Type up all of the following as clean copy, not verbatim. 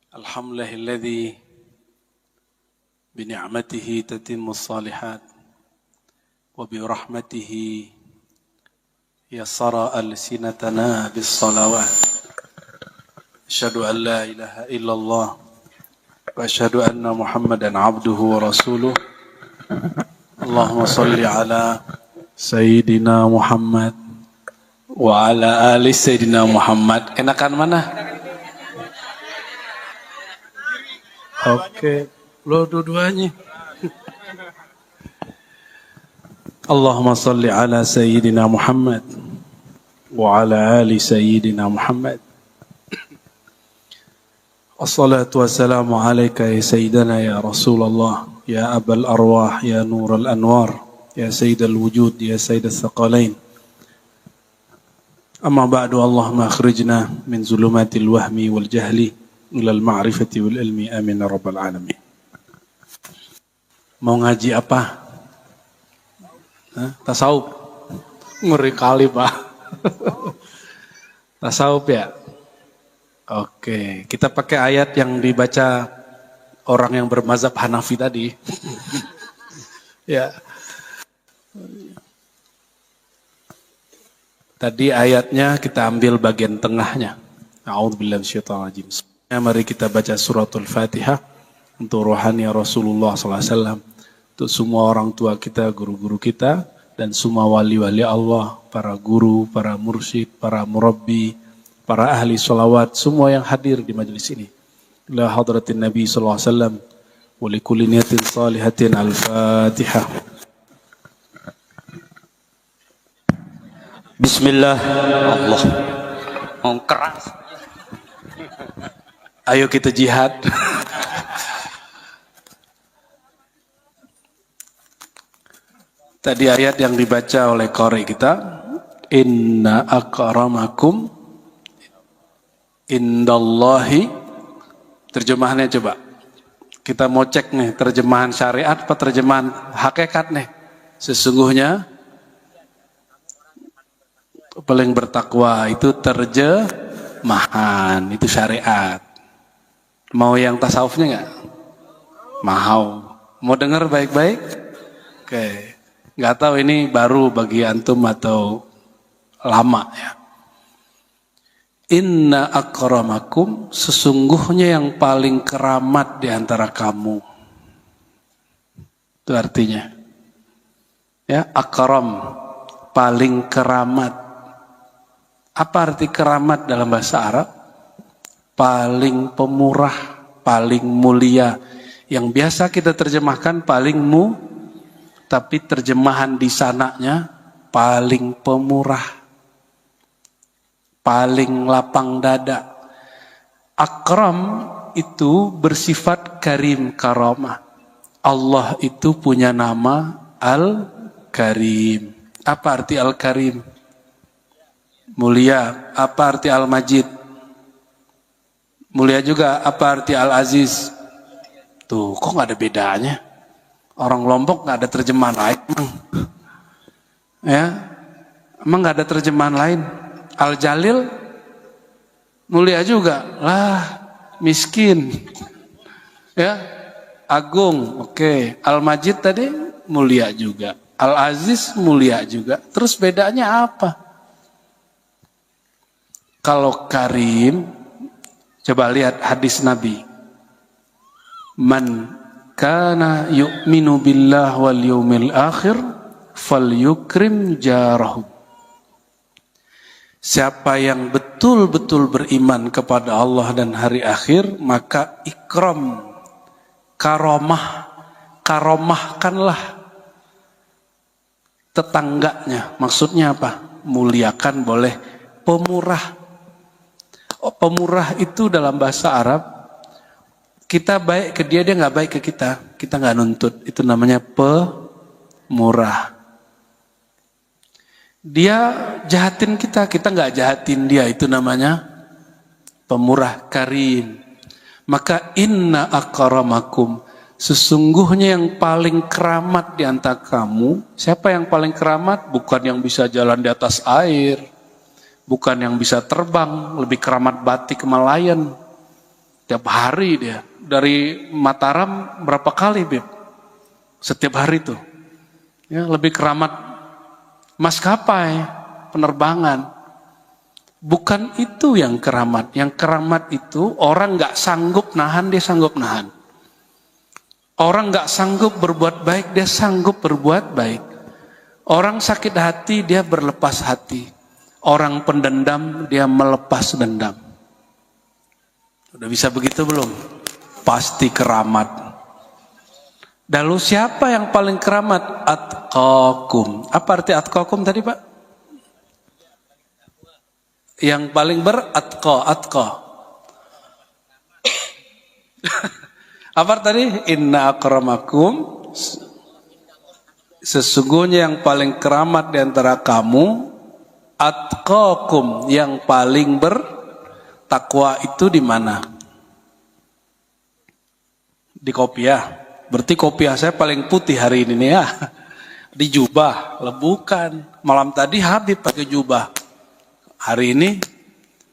Alhamdulillahilladzi bini'matihi tatimmus salihat wa birahmatihi yassara alsinatana bis salawat. Asyhadu an la ilaha illallah wa asyhadu anna Muhammadan abduhu wa rasuluh. Allahumma salli ala Sayyidina Muhammad wa ala ali Sayyidina Muhammad. Enakan mana? Oke, lo dua-duanya. Allahumma salli ala Sayyidina Muhammad wa ala ali Sayyidina Muhammad. Assalatu wassalamu alaika ya Sayyidana ya Rasulullah, ya Abal Arwah, ya Nur al-Anwar, ya Sayyidal Wujud, ya Sayyidal Thaqalain. Amma ba'du, Allahumma akhrijna min zulumatil wahmi wal jahli ilal ma'rifati wal ilmi, amin ya rabbal alamin. Mau ngaji apa? Tasawuf. Ngeri kali Pak. Tasawuf ya? Oke, kita pakai ayat yang dibaca orang yang bermazhab Hanafi tadi. Ya. Tadi ayatnya kita ambil bagian tengahnya. A'udzubillahi minasyaitonir rajim. Mari kita baca suratul Fatihah untuk rohani Rasulullah SAW, untuk semua orang tua kita, guru-guru kita, dan semua wali-wali Allah, para guru, para mursyid, para murabbi, para ahli sholawat, semua yang hadir di majelis ini. Ila hadratin Nabi SAW, wa likulli niyatin salihatin al-Fatihah. Bismillah. Allah. Keras. Ayo kita jihad. Tadi ayat yang dibaca oleh qari kita, inna akramakum indallahi. Terjemahannya coba. Kita mau cek nih, terjemahan syariat apa terjemahan hakikat nih. Sesungguhnya paling bertakwa itu terjemahan, itu syariat. Mau yang tasawufnya enggak? Mau. Mau dengar baik-baik? Oke. Enggak tahu ini baru bagi antum atau lama ya. Inna akramakum, sesungguhnya yang paling keramat di antara kamu. Itu artinya. Ya, akram, paling keramat. Apa arti keramat dalam bahasa Arab? Paling pemurah, paling mulia. Yang biasa kita terjemahkan paling tapi terjemahan di sananya paling pemurah, paling lapang dada. Akram itu bersifat karim, karamah. Allah itu punya nama Al-Karim. Apa arti Al-Karim? Mulia. Apa arti Al-Majid? Mulia juga. Apa arti Al-Aziz? Tuh, kok gak ada bedanya? Orang Lombok gak ada terjemahan lain. Ya, emang gak ada terjemahan lain. Al-Jalil mulia juga. Lah, miskin. Ya, agung. Oke. Al-Majid tadi mulia juga. Al-Aziz mulia juga. Terus bedanya apa? Kalau Karim, coba lihat hadis Nabi. Man kana yu'minu billah wal yawmil akhir falyukrim jarahu. Siapa yang betul-betul beriman kepada Allah dan hari akhir, maka ikram, karomahkanlah tetangganya. Maksudnya apa? Muliakan boleh, pemurah. Oh, pemurah itu dalam bahasa Arab, kita baik ke dia, dia nggak baik ke kita, kita nggak nuntut. Itu namanya pemurah. Dia jahatin kita, kita nggak jahatin dia. Itu namanya pemurah, karim. Maka inna akramakum, sesungguhnya yang paling keramat di antara kamu. Siapa yang paling keramat? Bukan yang bisa jalan di atas air, bukan yang bisa terbang, lebih keramat batik Malayan. Tiap hari dia. Dari Mataram berapa kali, Bib? Setiap hari tuh. Ya, lebih keramat maskapai, penerbangan. Bukan itu yang keramat. Yang keramat itu orang gak sanggup nahan, dia sanggup nahan. Orang gak sanggup berbuat baik, dia sanggup berbuat baik. Orang sakit hati, dia berlepas hati. Orang pendendam, dia melepas dendam. Udah bisa begitu belum? Pasti keramat. Lalu siapa yang paling keramat? Atqakum. Apa arti atqakum tadi, Pak? Yang paling atqa. Apa tadi? Inna akramakum. Sesungguhnya yang paling keramat di antara kamu, atqakum, yang paling bertakwa itu di mana? Di kopiah. Berarti kopiah saya paling putih hari ini nih ya. Di jubah, bukan. Malam tadi Habib pakai jubah. Hari ini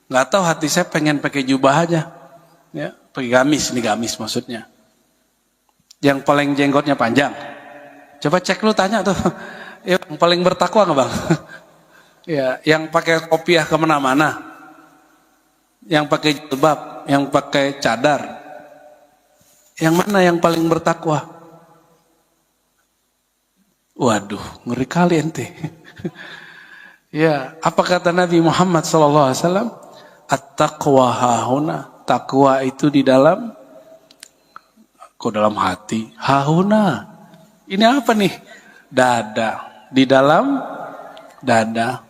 nggak tahu, hati saya pengen pakai jubah aja. Ya, pakai gamis, ini gamis maksudnya. Yang paling jenggotnya panjang. Coba cek lu, tanya tuh. Yang paling bertakwa nggak, Bang? Ya, yang pakai kopiah kemana-mana. Yang pakai jilbab, yang pakai cadar. Yang mana yang paling bertakwa? Waduh, ngeri kali ente. Ya, apa kata Nabi Muhammad SAW? At-taqwa hahuna. Takwa itu di dalam, kok dalam hati? Hahuna. Ini apa nih? Dada. Di dalam dada.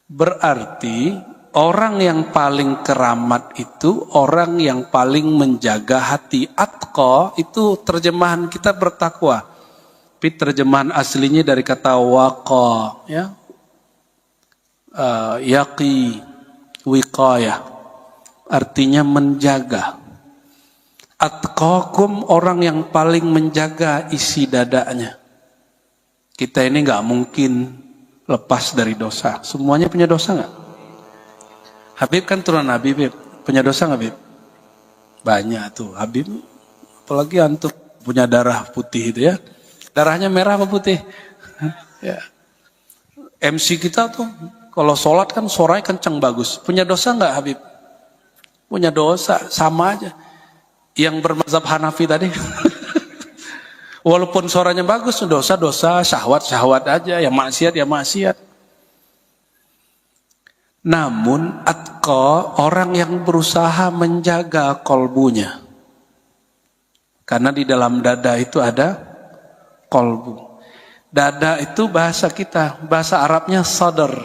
Berarti orang yang paling keramat itu orang yang paling menjaga hati. Atqa itu terjemahan kita bertakwa. Tapi terjemahan aslinya dari kata waqa, ya. Yaqi, wiqayah. Artinya menjaga. Atqakum, orang yang paling menjaga isi dadanya. Kita ini nggak mungkin lepas dari dosa. Semuanya punya dosa nggak? Habib kan turunan Nabi, Bib. Punya dosa nggak, Bib? Banyak tuh, Habib. Apalagi antum punya darah putih itu ya. Darahnya merah apa putih? Ya. MC kita tuh, kalau sholat kan suaranya kenceng bagus. Punya dosa nggak, Habib? Punya dosa, sama aja. Yang bermazhab Hanafi tadi. Walaupun suaranya bagus, dosa-dosa, syahwat-syahwat aja. Yang maksiat, ya maksiat. Namun atqa, orang yang berusaha menjaga kolbunya. Karena di dalam dada itu ada kolbu. Dada itu bahasa kita, bahasa Arabnya sadar.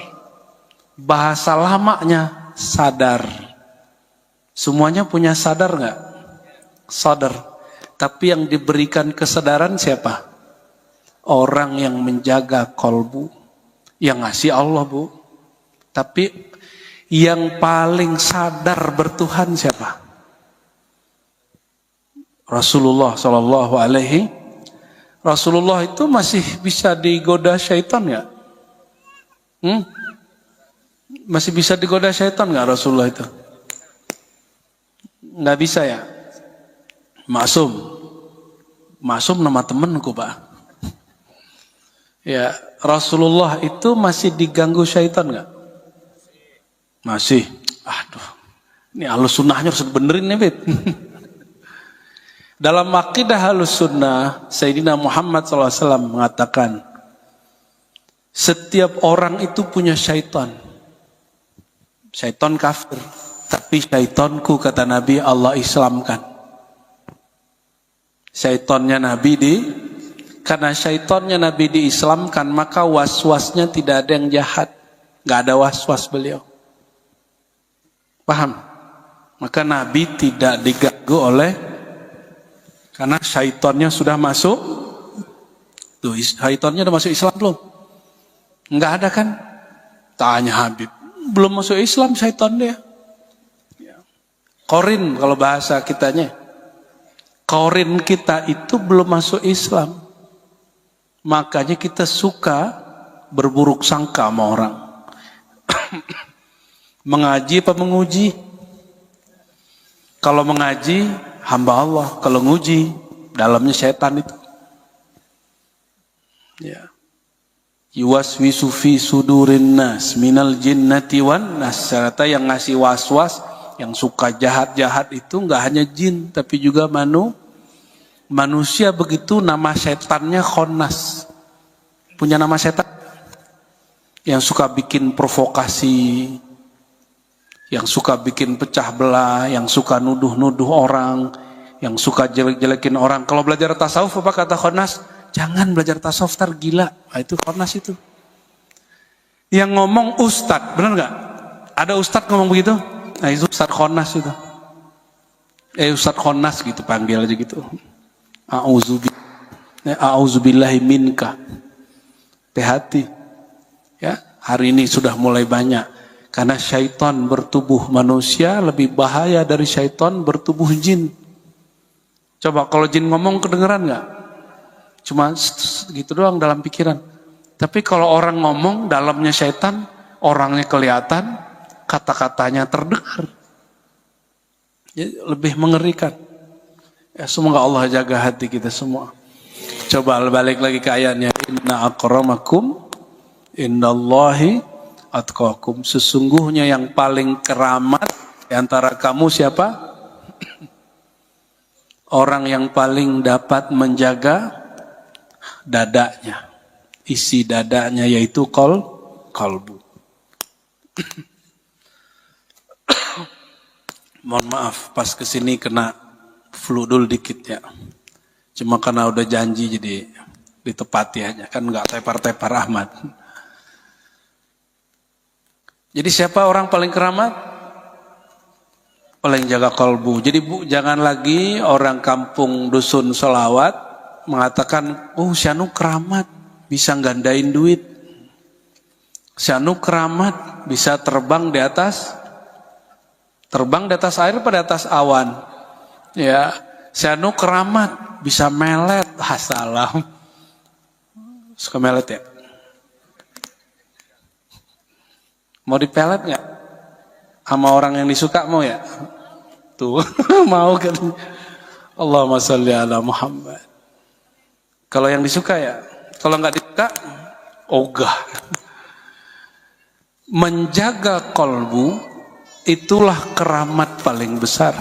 Bahasa lamanya sadar. Semuanya punya sadar nggak? Sadar. Tapi yang diberikan kesadaran siapa? Orang yang menjaga kolbu. Yang ngasih Allah, Bu. Tapi yang paling sadar bertuhan siapa? Rasulullah Sallallahu Alaihi. Rasulullah itu masih bisa digoda syaitan nggak? Masih bisa digoda syaitan nggak Rasulullah itu? Nggak bisa ya? Maksum nama temenku, Pak. Ya, Rasulullah itu masih diganggu syaitan nggak? Masih. Aduh, ini Ahlus Sunnahnya harus benerin nih, Beb. Dalam akidah Ahlus Sunnah, Sayyidina Muhammad SAW mengatakan, setiap orang itu punya syaitan. Syaitan kafir, tapi syaitanku, kata Nabi, Allah Islamkan. Syaitannya Nabi karena syaitannya Nabi diislamkan, maka was-wasnya tidak ada yang jahat. Gak ada was-was beliau. Paham? Maka Nabi tidak diganggu oleh, karena syaitannya sudah masuk. Tuh, syaitannya udah masuk Islam belum? Enggak ada kan? Tanya Habib. Belum masuk Islam syaitan dia. Korin kalau bahasa kitanya. Korin kita itu belum masuk Islam. Makanya kita suka berburuk sangka sama orang. Mengaji apa menguji? Kalau mengaji hamba Allah, kalau nguji dalamnya setan itu. Ya. Yuwaswisu fi sudurin nas minal jinnati wan nas. Serta yang ngasih waswas, yang suka jahat-jahat itu enggak hanya jin tapi juga manusia. Begitu nama setannya Khonnas. Punya nama setan yang suka bikin provokasi, yang suka bikin pecah belah, yang suka nuduh-nuduh orang, yang suka jelek-jelekin orang. Kalau belajar tasawuf apa kata Khonnas? Jangan belajar tasawuf, tar gila. Nah, itu Khonnas itu. Yang ngomong ustadz, benar nggak? Ada ustadz ngomong begitu? Nah itu ustadz Khonnas itu. Ustadz Khonnas gitu, panggil aja gitu. A'udzubillahi minka. Hati-hati. Ya, hari ini sudah mulai banyak. Karena syaitan bertubuh manusia lebih bahaya dari syaitan bertubuh jin. Coba kalau jin ngomong kedengeran nggak? Cuma gitu doang dalam pikiran. Tapi kalau orang ngomong dalamnya syaitan, orangnya kelihatan, kata-katanya terdengar. Jadi lebih mengerikan. Ya, semoga Allah jaga hati kita semua. Coba balik lagi ke ayatnya. Inna akramakum innallahi atqakum. Sesungguhnya yang paling keramat di antara kamu siapa? Orang yang paling dapat menjaga dadanya, isi dadanya, yaitu kalbu. Mohon maaf, pas kesini kena flu dulu dikit ya. Cuma karena udah janji jadi ditepati aja, kan nggak tepar-tepar Ahmad. Jadi siapa orang paling keramat? Paling jaga kalbu. Jadi bu, jangan lagi orang kampung dusun selawat mengatakan, oh Syanu keramat, bisa gandain duit. Syanu keramat, bisa terbang di atas air pada atas awan. Ya, Syanu keramat, bisa melet. Salam. Suka melet ya? Mau dipelet nggak? Sama orang yang disuka mau ya? Tuh, mau kan? Allahumma sholli ala Muhammad. Kalau yang disuka ya, kalau nggak disuka, ogah. Menjaga kalbu itulah keramat paling besar.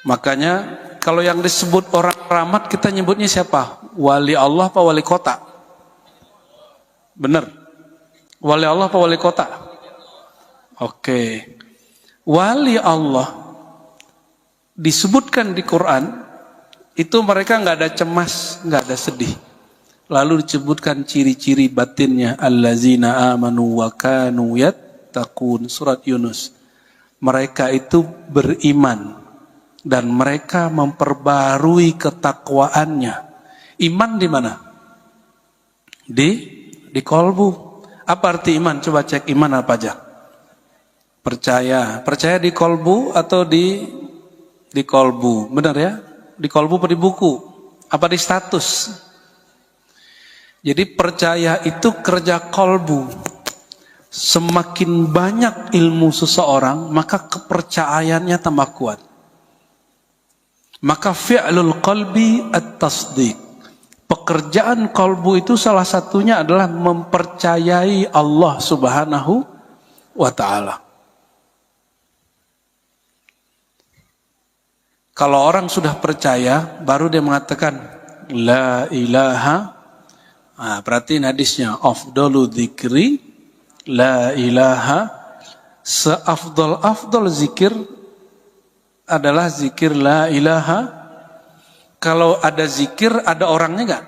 Makanya kalau yang disebut orang keramat kita nyebutnya siapa? Wali Allah apa wali kota? Bener? Wali Allah apa wali kota? Oke. Wali Allah disebutkan di Quran. Itu mereka nggak ada cemas, nggak ada sedih. Lalu disebutkan ciri-ciri batinnya. Allazina amanu wa kanu yattaqun. Surat Yunus. Mereka itu beriman. Dan mereka memperbarui ketakwaannya. Iman di mana? Di kalbu. Apa arti iman? Coba cek iman apa aja. Percaya. Percaya di kalbu atau di kalbu? Benar ya? Di kalbu apa di buku? Apa di status? Jadi percaya itu kerja kalbu. Semakin banyak ilmu seseorang, maka kepercayaannya tambah kuat. Maka fi'lul qalbi at-tasdiq. Pekerjaan kalbu itu salah satunya adalah mempercayai Allah Subhanahu wa ta'ala. Kalau orang sudah percaya, baru dia mengatakan la ilaha. Nah, perhatiin hadisnya, afdalu dzikri la ilaha. Seafdal zikir adalah zikir la ilaha. Kalau ada zikir, ada orangnya enggak?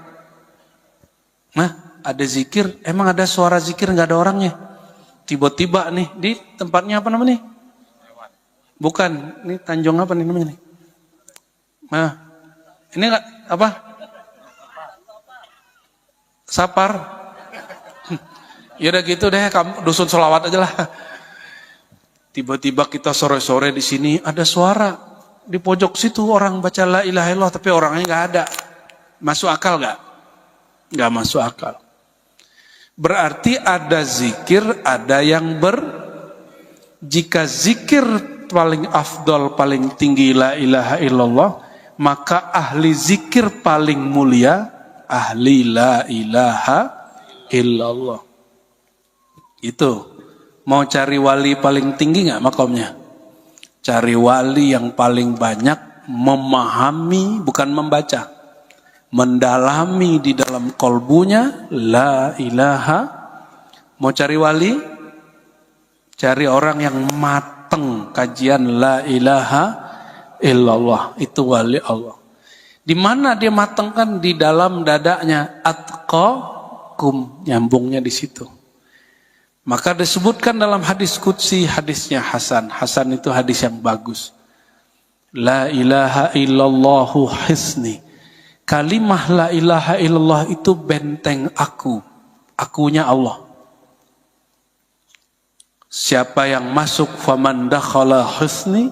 Nah, ada zikir, emang ada suara zikir enggak ada orangnya? Tiba-tiba nih di tempatnya apa namanya nih? Bukan, ini Tanjung apa nih namanya nih? Nah, ini enggak apa? Sapar. Ya udah gitu deh, kamu dusun selawat aja lah. Tiba-tiba kita sore-sore di sini ada suara di pojok situ orang baca la ilaha illallah tapi orangnya enggak ada. Masuk akal enggak? Enggak masuk akal. Berarti ada zikir, ada yang jika zikir paling afdol, paling tinggi la ilaha illallah, maka ahli zikir paling mulia ahli la ilaha illallah. Itu. Mau cari wali paling tinggi nggak makomnya? Cari wali yang paling banyak memahami, bukan membaca, mendalami di dalam kolbunya la ilaha. Mau cari wali? Cari orang yang mateng kajian la ilaha illallah. Itu wali Allah. Di mana dia matengkan? Di dalam dadanya. Atqakum, nyambungnya di situ. Maka disebutkan dalam hadis qudsi, hadisnya Hasan. Hasan itu hadis yang bagus. La ilaha illallahu hisni. Kalimah la ilaha illallah itu benteng aku. Akunya Allah. Siapa yang masuk faman dakhala hisni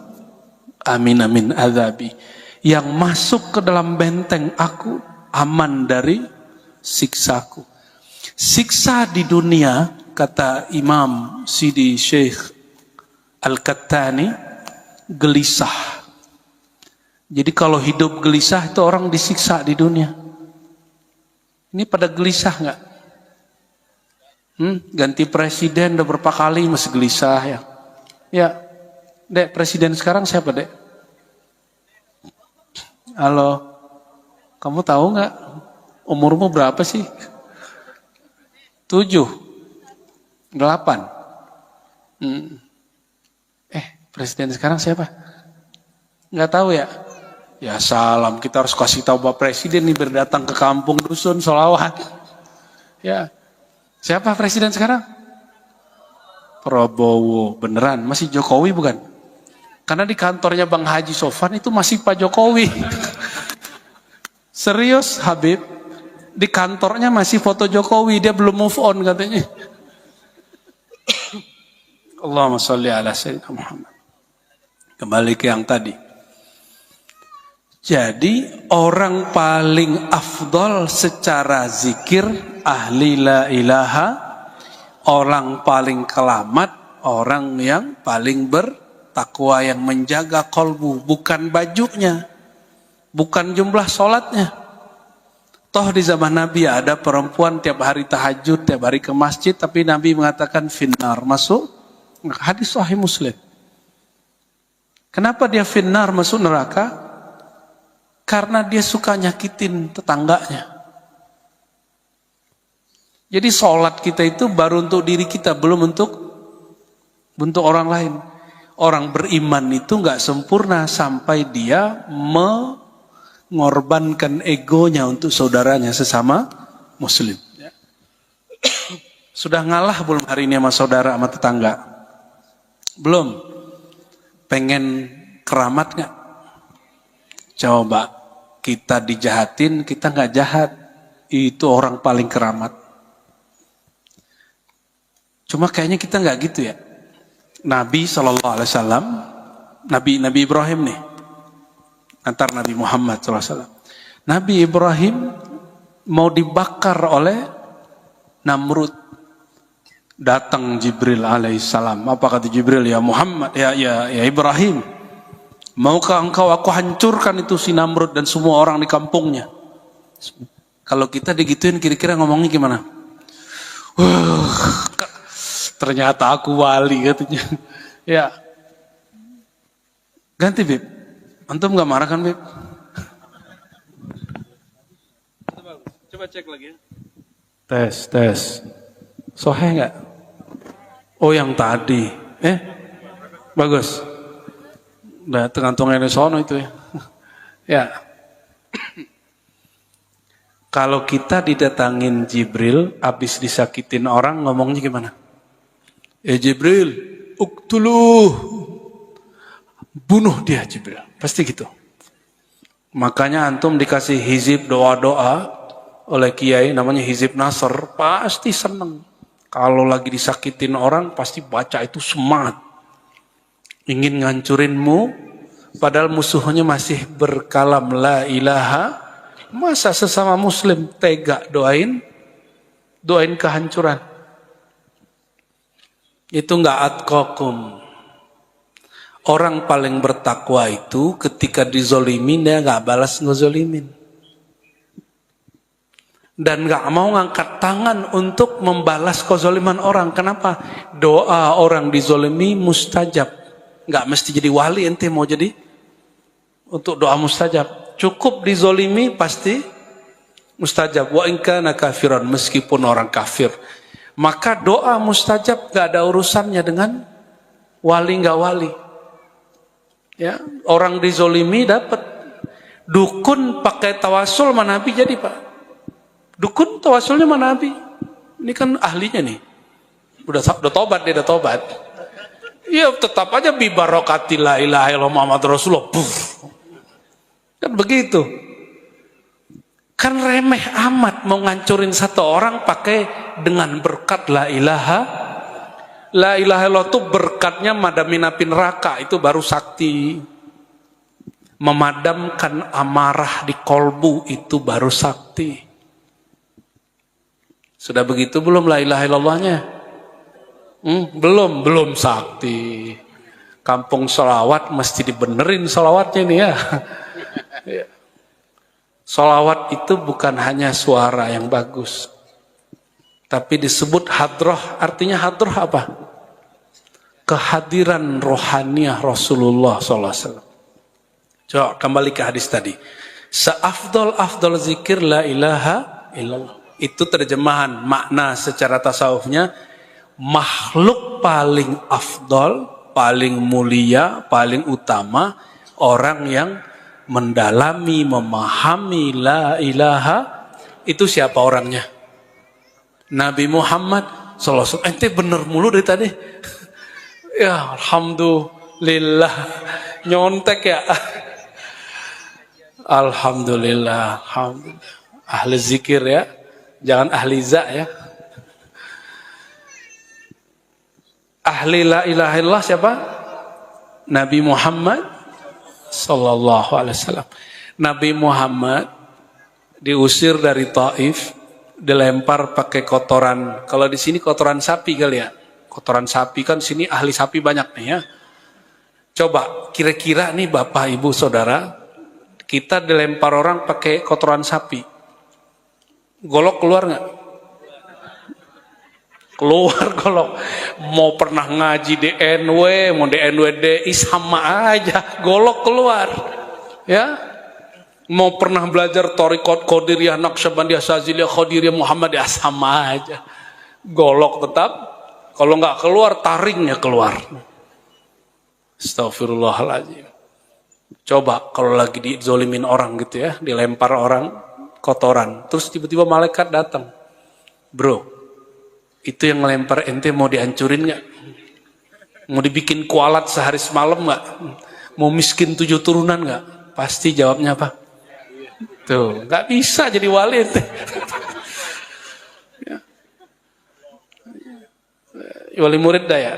amin amin azabi. Yang masuk ke dalam benteng aku aman dari siksaku. Siksa di dunia, kata Imam Sidi Syekh Al-Kattani, gelisah. Jadi kalau hidup gelisah itu orang disiksa di dunia. Ini pada gelisah nggak? Ganti presiden udah berapa kali masih gelisah ya? Ya, Dek, presiden sekarang siapa, Dek? Halo, kamu tahu nggak? Umurmu berapa sih? 7. 8. Presiden sekarang siapa? Nggak tahu ya? Ya salam, kita harus kasih tahu Pak Presiden nih berdatang ke kampung dusun sholawat. Ya, siapa presiden sekarang? Prabowo, beneran? Masih Jokowi bukan? Karena di kantornya Bang Haji Sofan itu masih Pak Jokowi. Serius Habib? Di kantornya masih foto Jokowi, dia belum move on katanya. Allahumma sholli ala sayyidina Muhammad. Kembali ke yang tadi. Jadi orang paling afdol secara zikir ahli la ilaha, orang paling kelamat orang yang paling bertakwa, yang menjaga kolbu, bukan bajunya, bukan jumlah sholatnya. Toh di zaman Nabi ada perempuan tiap hari tahajud, tiap hari ke masjid, tapi Nabi mengatakan finnar, masuk hadis Sahih Muslim. Kenapa dia finnar, masuk neraka? Karena dia suka nyakitin tetangganya. Jadi sholat kita itu baru untuk diri kita, belum untuk orang lain. Orang beriman itu nggak sempurna sampai dia mengorbankan egonya untuk saudaranya sesama muslim. Sudah ngalah belum hari ini sama saudara, sama tetangga? Belum? Pengen keramat nggak? Coba kita dijahatin, kita nggak jahat, itu orang paling keramat. Cuma kayaknya kita nggak gitu ya. Nabi SAW, Nabi Ibrahim nih, antar Nabi Muhammad SAW. Nabi Ibrahim mau dibakar oleh Namrud. Datang Jibril alaihissalam. Apa kata Jibril? Ya Muhammad, ya Ibrahim, maukah engkau aku hancurkan itu si Namrud dan semua orang di kampungnya? Kalau kita digituin kira-kira ngomongnya gimana? Ternyata aku wali katanya. Ya. Ganti Bib. Antum gak marah kan Bib? Coba cek lagi ya. Tes. Soheh gak? Oh yang tadi. Bagus. Udah tergantung sono itu ya. Ya. Kalau kita didatangin Jibril, habis disakitin orang, ngomongnya gimana? Jibril, uktuluh. Bunuh dia Jibril. Pasti gitu. Makanya antum dikasih hizib doa-doa oleh kiai, namanya hizib Nasr, pasti seneng. Kalau lagi disakitin orang, pasti baca itu semangat. Ingin ngancurinmu, padahal musuhnya masih berkalam la ilaha. Masa sesama muslim tega doain kehancuran? Itu enggak atqakum. Orang paling bertakwa itu ketika dizolimin dia gak balas ngezolimin. Dan gak mau ngangkat tangan untuk membalas kezoliman orang. Kenapa? Doa orang dizolimi mustajab. Gak mesti jadi wali ente mau jadi untuk doa mustajab. Cukup dizolimi pasti mustajab. Wa in kana kafiran, meskipun orang kafir. Maka doa mustajab gak ada urusannya dengan wali gak wali. Ya, orang dizolimi dapat. Dukun pakai tawasul mana Nabi jadi Pak. Dukun tawasulnya mana Nabi. Ini kan ahlinya nih. Udah tobat dia, udah tobat. Iya tetap aja bi barokati la ilaha illallah Muhammad Rasulullah. Kan begitu. Kan remeh amat mau ngancurin satu orang pakai dengan berkat la ilaha. La ilaha illallah itu berkatnya madamin api neraka, itu baru sakti. Memadamkan amarah di kolbu, itu baru sakti. Sudah begitu belum la ilaha illallahnya? Belum sakti. Kampung sholawat mesti dibenerin sholawatnya nih ya. Sholawat itu bukan hanya suara yang bagus. Tapi disebut hadroh, artinya hadroh apa? Kehadiran rohaniah Rasulullah SAW. Coba kembali ke hadis tadi. Seafdol zikir la ilaha illallah. Itu terjemahan makna secara tasawufnya. Makhluk paling afdol, paling mulia, paling utama. Orang yang mendalami, memahami la ilaha. Itu siapa orangnya? Nabi Muhammad SAW. Ente bener mulu dari tadi. Ya alhamdulillah. Nyontek ya. Alhamdulillah. Ahli zikir ya. Jangan ahli za ya. Ahli la ilaha illallah siapa? Nabi Muhammad sallallahu alaihi wasallam. Nabi Muhammad diusir dari Taif, dilempar pakai kotoran. Kalau di sini kotoran sapi kali ya. Kotoran sapi kan sini ahli sapi banyak nih ya. Coba kira-kira nih Bapak Ibu Saudara, kita dilempar orang pakai kotoran sapi. Golok keluar nggak? Keluar golok. Mau pernah ngaji DNW, mau DNWDI sama aja, golok keluar. Ya. Mau pernah belajar Thariqat Qadiriyah, Naqsyabandiyah, Syadziliyah, Qadiriyah, Muhammadiyah sama aja. Golok tetap. Kalau nggak keluar, taringnya keluar. Astagfirullahaladzim. Coba kalau lagi dizolimin orang gitu ya, dilempar orang kotoran, terus tiba-tiba malaikat datang. Bro, itu yang ngelempar ente mau dihancurin nggak? Mau dibikin kualat sehari semalam nggak? Mau miskin 7 turunan nggak? Pasti jawabnya apa? Tuh, nggak bisa jadi wali ente. Wali murid daya.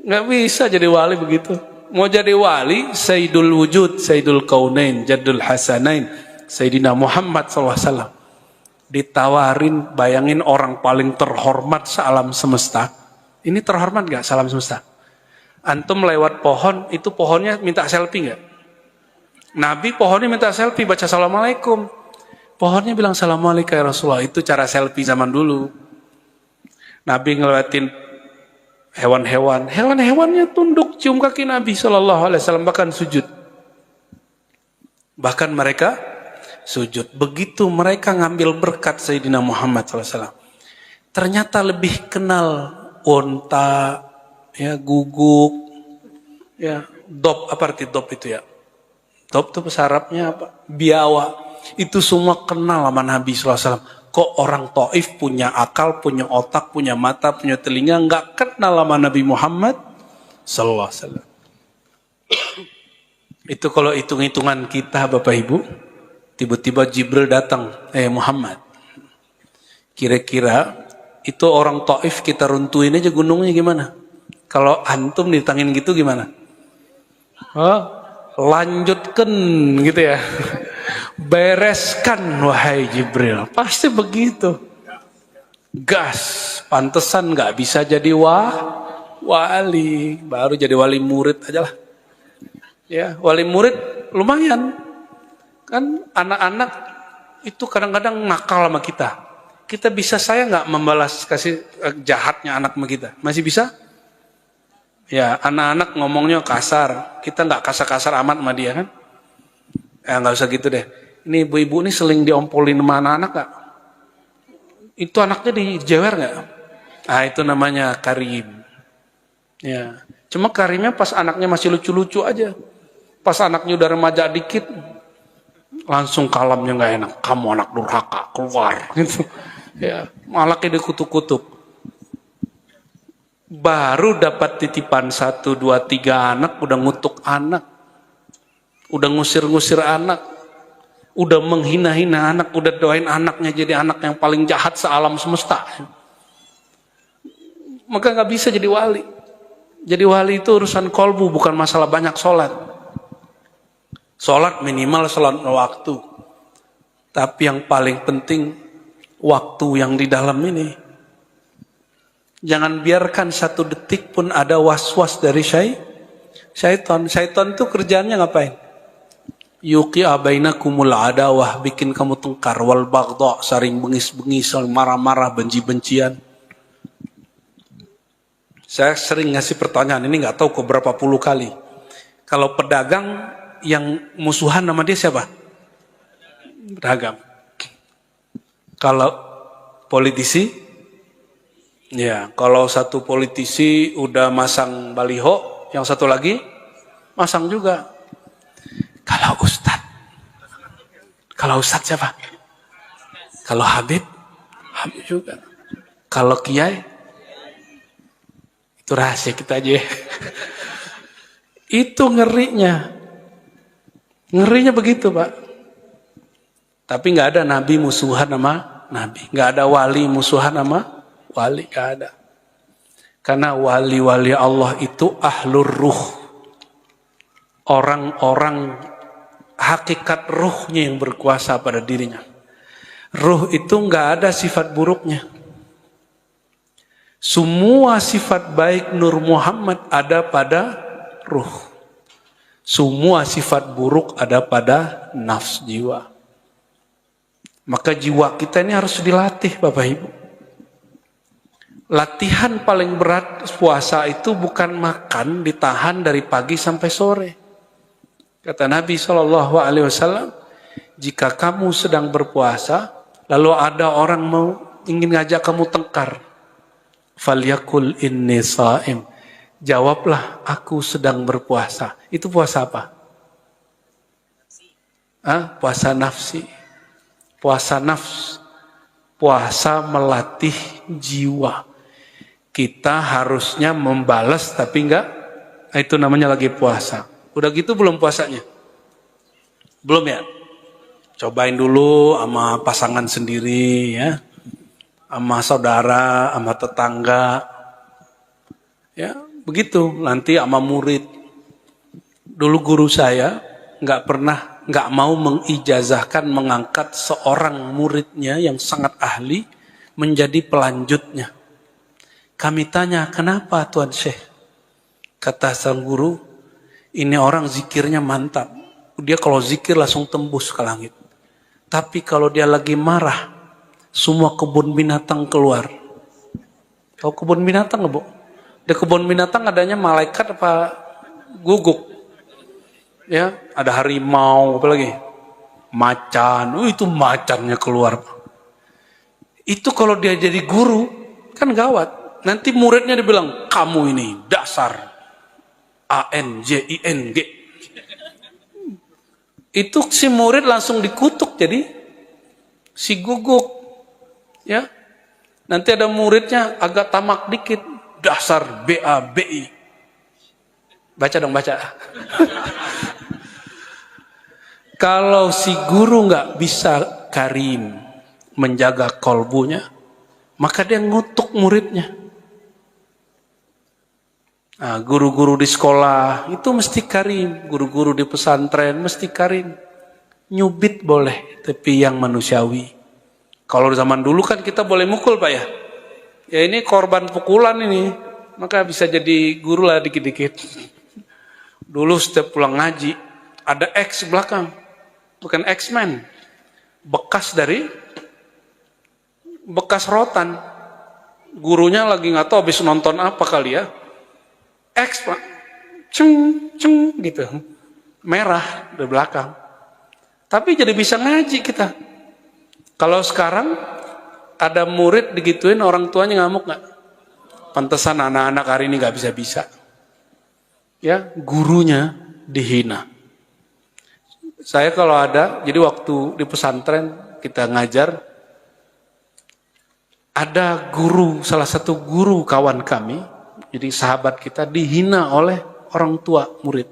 Nggak bisa jadi wali begitu. Mau jadi wali, Sayyidul Wujud, Sayyidul Kaunain, Jaddul Hasanain, Sayyidina Muhammad SAW. Ditawarin, bayangin orang paling terhormat sealam semesta. Ini terhormat gak sealam semesta? Antum lewat pohon, itu pohonnya minta selfie gak? Nabi pohonnya minta selfie, baca Assalamualaikum. Pohonnya bilang Assalamualaikum ya Rasulullah. Itu cara selfie zaman dulu. Nabi ngelewatin hewan-hewan, hewan-hewannya tunduk cium kaki Nabi SAW, bahkan sujud. Bahkan mereka sujud. Begitu mereka ngambil berkat Sayyidina Muhammad SAW. Ternyata lebih kenal unta, ya guguk, ya dop. Apa arti dop itu ya? Dop itu bahasa Arabnya apa? Biawa. Itu semua kenal sama Nabi SAW. Kok orang Taif punya akal, punya otak, punya mata, punya telinga, nggak kenal sama Nabi Muhammad sallallahu alaihi wasallam. Itu kalau hitung-hitungan kita Bapak Ibu, tiba-tiba Jibril datang, Muhammad. Kira-kira itu orang Taif kita runtuhin aja gunungnya gimana? Kalau antum ditangin gitu gimana? Lanjutkan gitu ya. Bereskan wahai Jibril. Pasti begitu. Gas. Pantesan gak bisa jadi Wali, baru jadi wali murid aja lah. Ya, wali murid lumayan. Kan anak-anak itu kadang-kadang nakal sama kita. Kita bisa saya nggak membalas kasih jahatnya anak sama kita? Masih bisa? Ya, anak-anak ngomongnya kasar. Kita nggak kasar-kasar amat sama dia kan? Ya nggak usah gitu deh. Ini ibu-ibu ini seling diompolin sama anak-anak nggak? Itu anaknya dijewer nggak? Ah itu namanya karim. Ya, cuma karimnya pas anaknya masih lucu-lucu aja. Pas anaknya udah remaja dikit, langsung kalamnya nggak enak. Kamu anak durhaka, keluar. Gitu. Ya, malah kayak dikutuk-kutuk. Baru dapat titipan 1, 2, 3 anak, udah ngutuk anak. Udah ngusir-ngusir anak. Udah menghina-hina anak, udah doain anaknya jadi anak yang paling jahat sealam semesta. Maka nggak bisa jadi wali. Jadi wali itu urusan kolbu, bukan masalah banyak sholat. Sholat minimal sholat waktu. Tapi yang paling penting, waktu yang di dalam ini. Jangan biarkan 1 detik pun ada was-was dari syaitan. Syaitan itu kerjaannya ngapain? Yuqi'a bainakumul adawah, bikin kamu tengkar, wal baghdha, saling bengis-bengis, marah-marah, benci-bencian. Saya sering ngasih pertanyaan ini, nggak tahu ke berapa puluh kali. Kalau pedagang yang musuhan nama dia siapa? Pedagang. Kalau politisi, ya kalau satu politisi udah masang baliho, yang satu lagi masang juga. Kalau Ustadz siapa? Kalau Habib juga. Kalau Kiai, itu rahasia kita aja. Itu ngerinya. Ngerinya begitu, Pak. Tapi nggak ada nabi musuhan sama nabi. Nggak ada wali musuhan sama wali. Nggak ada. Karena wali-wali Allah itu ahlur ruh. Orang-orang hakikat ruhnya yang berkuasa pada dirinya. Ruh itu nggak ada sifat buruknya. Semua sifat baik Nur Muhammad ada pada ruh. Semua sifat buruk ada pada nafs jiwa. Maka jiwa kita ini harus dilatih, Bapak Ibu. Latihan paling berat puasa itu bukan makan ditahan dari pagi sampai sore. Kata Nabi SAW, jika kamu sedang berpuasa, lalu ada orang ingin ngajak kamu tengkar, falyakul inni shaim. Jawablah, aku sedang berpuasa. Itu puasa apa? Puasa nafsi. Puasa nafs. Puasa melatih jiwa. Kita harusnya membalas tapi enggak. Itu namanya lagi puasa. Udah gitu belum puasanya? Belum ya? Cobain dulu sama pasangan sendiri ya. Sama saudara, sama tetangga. Ya, begitu. Nanti sama murid. Dulu guru saya nggak mau mengijazahkan, mengangkat seorang muridnya yang sangat ahli menjadi pelanjutnya. Kami tanya, kenapa Tuan Syekh? Kata sang guru, ini orang zikirnya mantap. Dia kalau zikir langsung tembus ke langit. Tapi kalau dia lagi marah, semua kebun binatang keluar. Tahu kebun binatang nggak, Bu? Di kebun binatang adanya malaikat apa guguk? Ya, ada harimau, apa lagi? Macan. Itu macannya keluar. Itu kalau dia jadi guru, kan gawat. Nanti muridnya dibilang, kamu ini dasar ANJING. Itu si murid langsung dikutuk jadi si guguk. Ya. Nanti ada muridnya agak tamak dikit, dasar BABI. Baca dong, baca. Kalau si guru nggak bisa karim, menjaga kolbunya, maka dia ngutuk muridnya. Nah, guru-guru di sekolah itu mesti karim, guru-guru di pesantren mesti karim. Nyubit boleh, tapi yang manusiawi. Kalau zaman dulu kan kita boleh mukul, Pak ya. Ya ini korban pukulan ini. maka bisa jadi guru lah dikit-dikit. Dulu setiap pulang ngaji, ada X belakang, bukan X-Men, bekas rotan. Gurunya lagi nggak tahu habis nonton apa kali ya, X Pak, ceng gitu, merah di belakang. Tapi jadi bisa ngaji kita. Kalau sekarang ada murid digituin, orang tuanya ngamuk nggak? Pantesan anak-anak hari ini nggak bisa-bisa. Ya, gurunya dihina. Saya kalau ada, jadi waktu di pesantren kita ngajar, ada guru, salah satu guru kawan kami, jadi sahabat kita dihina oleh orang tua murid.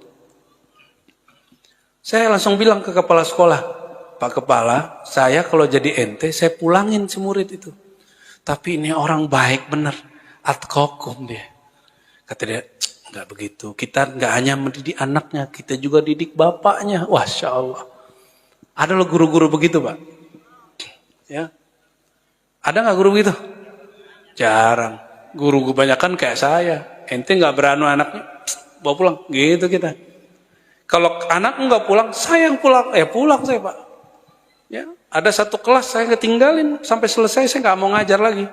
Saya langsung bilang ke kepala sekolah, Pak Kepala, saya kalau jadi ente, saya pulangin si murid itu. Tapi ini orang baik bener, atqakum dia. Kata dia, enggak begitu. Kita enggak hanya mendidik anaknya, kita juga didik bapaknya. Masya Allah. Ada loh guru-guru begitu, Pak. Ya, ada nggak guru begitu? Jarang. Guru kebanyakan kayak saya. Ente nggak beranu anaknya, bawa pulang. Gitu kita. Kalau anak nggak pulang, saya yang pulang. Pulang saya, Pak. Ya, ada satu kelas saya ketinggalin sampai selesai, saya nggak mau ngajar lagi.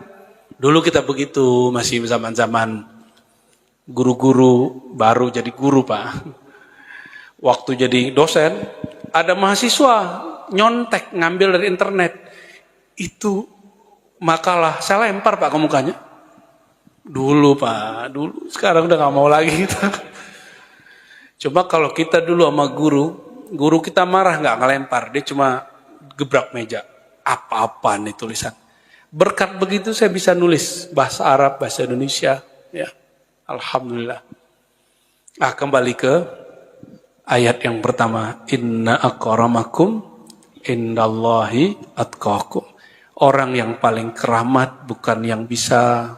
Dulu kita begitu, masih zaman-zaman guru-guru baru jadi guru, Pak. Waktu jadi dosen, ada mahasiswa nyontek ngambil dari internet. Itu makalah, saya lempar Pak ke mukanya. Dulu Pak, dulu. Sekarang udah gak mau lagi kita. Coba kalau kita dulu sama guru kita marah gak ngelempar. Dia cuma gebrak meja. Apa-apa nih tulisan. Berkat begitu saya bisa nulis bahasa Arab, bahasa Indonesia. Ya, alhamdulillah. Kembali ke ayat yang pertama. Inna akramakum indallahi atqakum. Orang yang paling keramat bukan yang bisa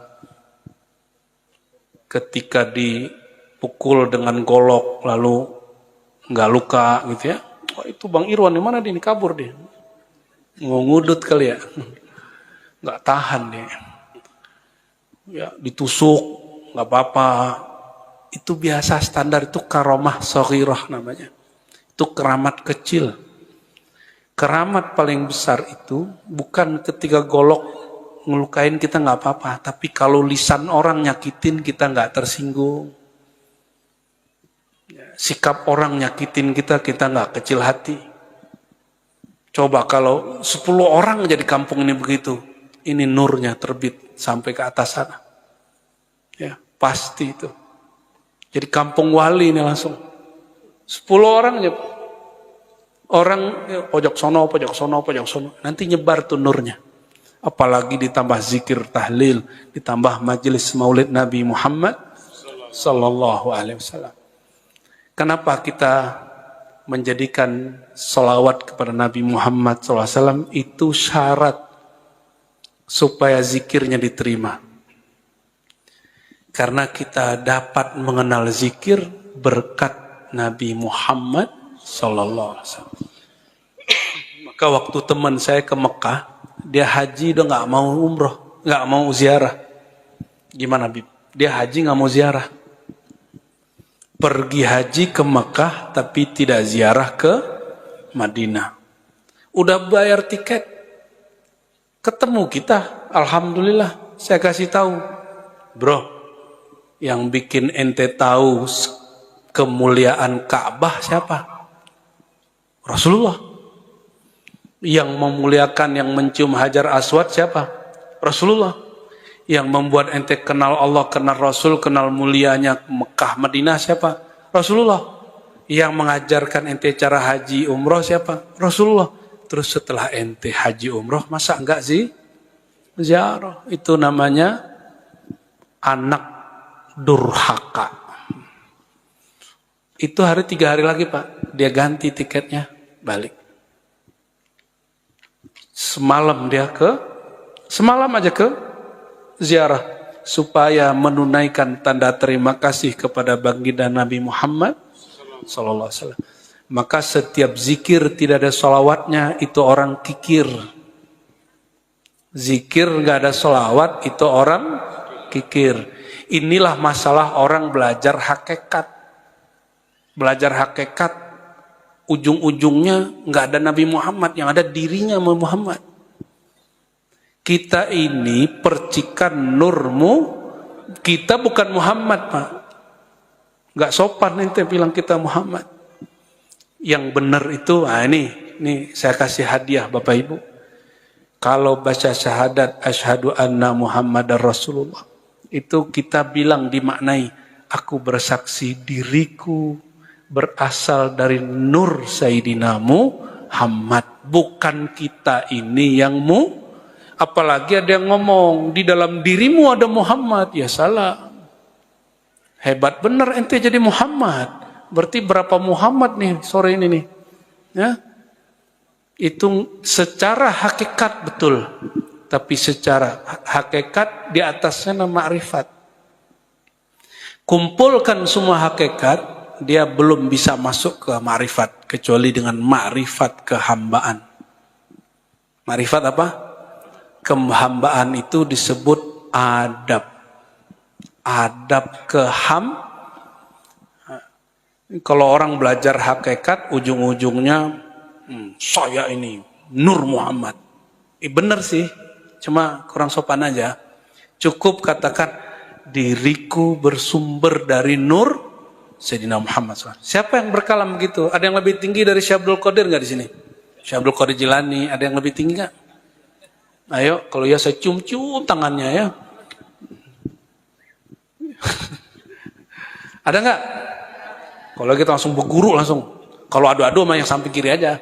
ketika dipukul dengan golok lalu nggak luka gitu ya. Oh, itu Bang Irwan di mana dia? Ini kabur dia. Mau ngudut kali ya. Nggak tahan dia. Ya, ditusuk nggak apa-apa. Itu biasa standar, itu karomah shaghirah namanya. Itu keramat kecil. Keramat paling besar itu bukan ketika golok ngelukain kita nggak apa-apa, tapi kalau lisan orang nyakitin kita nggak tersinggung. Sikap orang nyakitin kita nggak kecil hati. Coba kalau 10 orang jadi kampung ini begitu, ini nurnya terbit sampai ke atas sana. Ya, pasti itu. Jadi kampung wali ini langsung. 10 orang aja. Orang pojok sono, nanti nyebar tuh nurnya. Apalagi ditambah zikir tahlil, ditambah majelis maulid Nabi Muhammad sallallahu alaihi wasallam. Kenapa kita menjadikan sholawat kepada Nabi Muhammad sallallahu alaihi wasallam itu syarat supaya zikirnya diterima? Karena kita dapat mengenal zikir berkat Nabi Muhammad sallallahu alaihi wasallam. Maka waktu teman saya ke Mekah, dia haji udah nggak mau umroh, nggak mau ziarah. Gimana Bib? Dia haji nggak mau ziarah. Pergi haji ke Mekah tapi tidak ziarah ke Madinah. Udah bayar tiket, ketemu kita, alhamdulillah. Saya kasih tahu, bro, yang bikin ente tahu kemuliaan Ka'bah siapa? Rasulullah. Yang memuliakan, yang mencium Hajar Aswad siapa? Rasulullah. Yang membuat ente kenal Allah, kenal Rasul, kenal mulianya Mekah, Madinah siapa? Rasulullah. Yang mengajarkan ente cara haji umroh siapa? Rasulullah. Terus setelah ente haji umroh, masa enggak sih? Ziarah. Itu namanya anak durhaka. Itu 3 hari lagi Pak, dia ganti tiketnya, balik. Semalam aja ke ziarah supaya menunaikan tanda terima kasih kepada baginda Nabi Muhammad sallallahu alaihi wasallam. Maka setiap zikir tidak ada sholawatnya itu orang kikir. Zikir nggak ada sholawat itu orang kikir. Inilah masalah orang belajar hakikat. Belajar hakikat, ujung-ujungnya nggak ada Nabi Muhammad, yang ada dirinya Muhammad. Kita ini percikan nurmu, kita bukan Muhammad, Pak. Nggak sopan ente bilang kita Muhammad. Yang benar itu, ini saya kasih hadiah Bapak Ibu. Kalau baca syahadat asyhadu anna Muhammadar Rasulullah, itu kita bilang dimaknai, aku bersaksi diriku berasal dari nur Sayyidina Muhammad. Bukan kita ini yang apalagi ada yang ngomong di dalam dirimu ada Muhammad, ya salah. Hebat bener ente jadi Muhammad. Berarti berapa Muhammad nih sore ini nih? Ya. Itu secara hakikat betul. Tapi secara hakikat di atasnya nama ma'rifat. Kumpulkan semua hakikat, dia belum bisa masuk ke ma'rifat kecuali dengan ma'rifat kehambaan. Ma'rifat apa? Kehambaan itu disebut adab. Adab Kalau orang belajar hakikat, ujung-ujungnya saya ini Nur Muhammad. Benar sih, cuma kurang sopan aja. Cukup katakan diriku bersumber dari Nur Sayyidina Muhammad SAW. Siapa yang berkalam begitu? Ada yang lebih tinggi dari Syekh Abdul Qadir nggak di sini? Syekh Abdul Qadir Jilani, ada yang lebih tinggi nggak? Ayo, kalau ya saya cium-cium tangannya ya. Ada nggak? Kalau kita langsung berguru langsung. Kalau adu-adu mah yang samping kiri aja.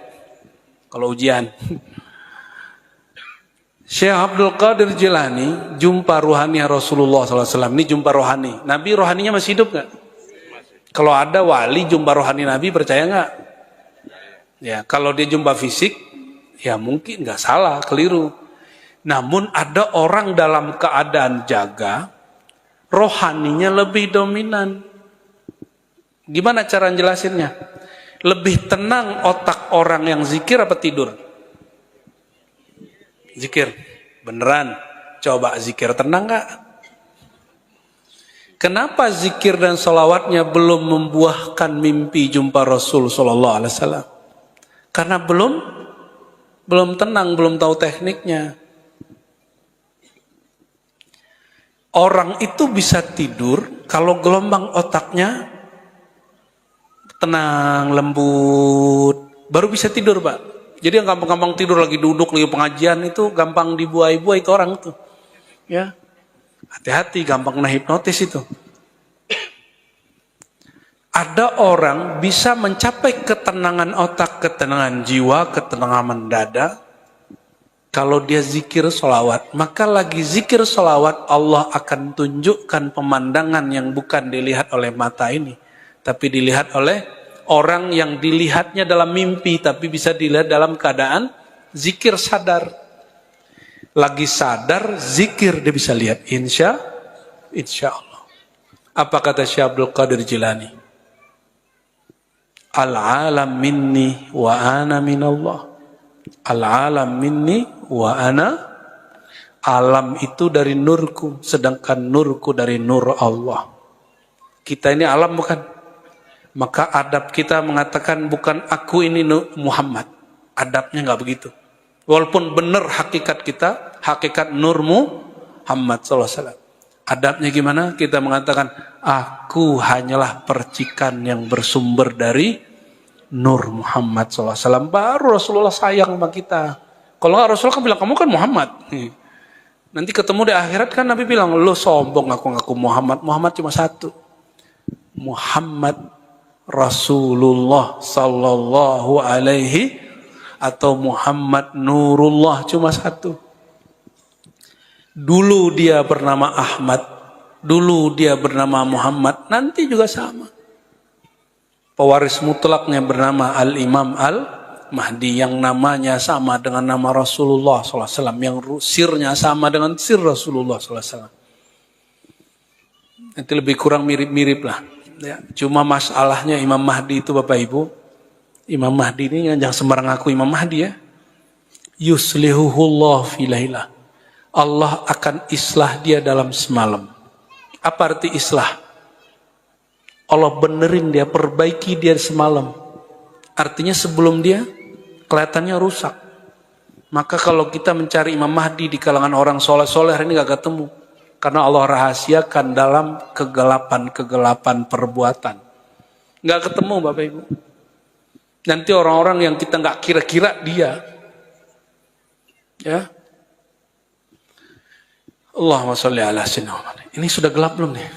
Kalau ujian. Syekh Abdul Qadir Jilani jumpa ruhani Rasulullah SAW. Ini jumpa rohani. Nabi rohaninya masih hidup nggak? Kalau ada wali jumpa rohani Nabi, percaya nggak? Ya, kalau dia jumpa fisik, ya mungkin nggak salah, keliru. Namun ada orang dalam keadaan jaga, rohaninya lebih dominan. Gimana cara jelasinnya? Lebih tenang otak orang yang zikir apa tidur? Zikir. Beneran. Coba zikir tenang nggak? Kenapa zikir dan salawatnya belum membuahkan mimpi jumpa Rasul Sallallahu Alaihi Wasallam? Karena belum tenang, belum tahu tekniknya. Orang itu bisa tidur kalau gelombang otaknya tenang, lembut, baru bisa tidur, Pak. Jadi yang gampang-gampang tidur lagi duduk, lagi pengajian itu gampang dibuai-buai ke orang tuh. Ya. Hati-hati, gampang kena hipnotis itu. Ada orang bisa mencapai ketenangan otak, ketenangan jiwa, ketenangan dada kalau dia zikir sholawat. Maka lagi zikir sholawat, Allah akan tunjukkan pemandangan yang bukan dilihat oleh mata ini, tapi dilihat oleh orang yang dilihatnya dalam mimpi, tapi bisa dilihat dalam keadaan zikir sadar. Lagi sadar, zikir dia bisa lihat. Insya Allah. Apa kata Syekh Abdul Qadir Jilani? Al-alam minni wa ana minallah. Al-alam minni wa ana. Alam itu dari nurku, sedangkan nurku dari nur Allah. Kita ini alam bukan? Maka adab kita mengatakan bukan aku ini Muhammad. Adabnya nggak begitu. Walaupun benar hakikat kita, hakikat nur Muhammad SAW. Adabnya gimana? Kita mengatakan, aku hanyalah percikan yang bersumber dari nur Muhammad SAW. Baru Rasulullah sayang sama kita. Kalau nggak Rasulullah kan bilang, kamu kan Muhammad. Nanti ketemu di akhirat kan Nabi bilang, lo sombong ngaku Muhammad. Muhammad cuma satu. Muhammad Rasulullah Sallallahu Alaihi atau Muhammad Nurullah cuma satu. Dulu dia bernama Ahmad, dulu dia bernama Muhammad, nanti juga sama. Pewaris mutlaknya bernama Al-Imam Al-Mahdi, yang namanya sama dengan nama Rasulullah SAW, yang sirnya sama dengan sir Rasulullah SAW. Nanti lebih kurang mirip-mirip lah. Ya, cuma masalahnya Imam Mahdi itu Bapak Ibu, Imam Mahdi ini jangan sembarang ngaku Imam Mahdi ya. Yuslihuhullah fi lailah. Allah akan islah dia dalam semalam. Apa arti islah? Allah benerin dia, perbaiki dia semalam. Artinya sebelum dia kelihatannya rusak. Maka kalau kita mencari Imam Mahdi di kalangan orang soleh-soleh hari ini gak ketemu. Karena Allah rahasiakan dalam kegelapan-kegelapan perbuatan. Gak ketemu Bapak Ibu. Nanti orang-orang yang kita gak kira-kira dia. Ya. Allahumma sholli ala sayyidina Muhammad. Ini sudah gelap belum nih?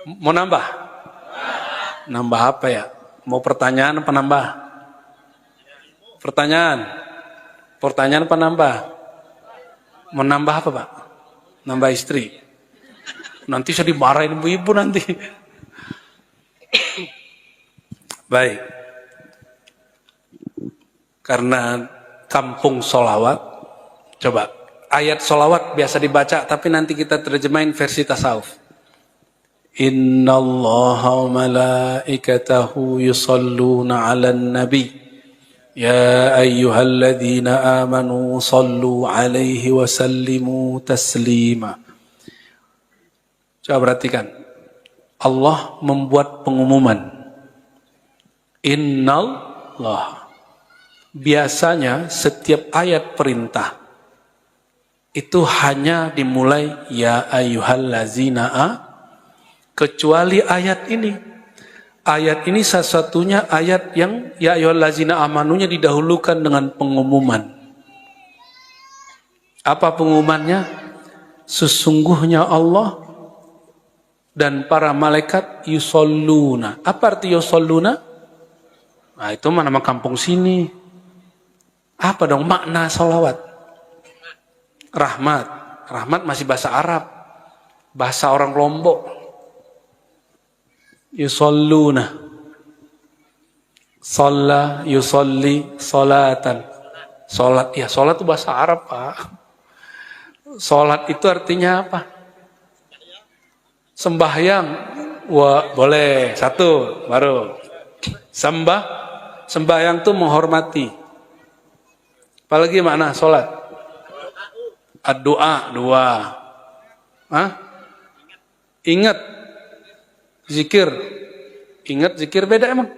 Mau nambah? Nambah apa ya? Mau pertanyaan apa nambah? Pertanyaan? Pertanyaan apa nambah? Mau nambah apa Pak? Nambah istri? Nanti saya dimarahin ibu-ibu nanti. Baik. Karena kampung solawat, coba ayat solawat biasa dibaca, tapi nanti kita terjemahin versi tasawuf. Inna Allaha wa malaikatahu yusalluna ala nabi ya ayyuhalladzina amanu sallu alaihi wa sallimu taslima. Coba perhatikan, Allah membuat pengumuman. Innallah. Biasanya setiap ayat perintah itu hanya dimulai ya ayyuhallazina kecuali ayat ini. Ayat ini satu-satunya ayat yang ya ayyuhallazina amanunya didahulukan dengan pengumuman. Apa pengumumannya? Sesungguhnya Allah dan para malaikat yusalluna. Apa arti yusalluna? Nah, itu nama kampung sini. Apa dong makna salawat? Rahmat. Rahmat masih bahasa Arab. Bahasa orang Lombok. Yusalluna. Shalla, yusalli, salatan. Salat, ya salat itu bahasa Arab Pak. Salat itu artinya apa? Sembahyang. Wah, boleh. Satu, baru. Sembahyang itu menghormati. Apalagi makna salat? Ad-doa, dua. Hah? Ingat. Zikir. Ingat, zikir beda emang?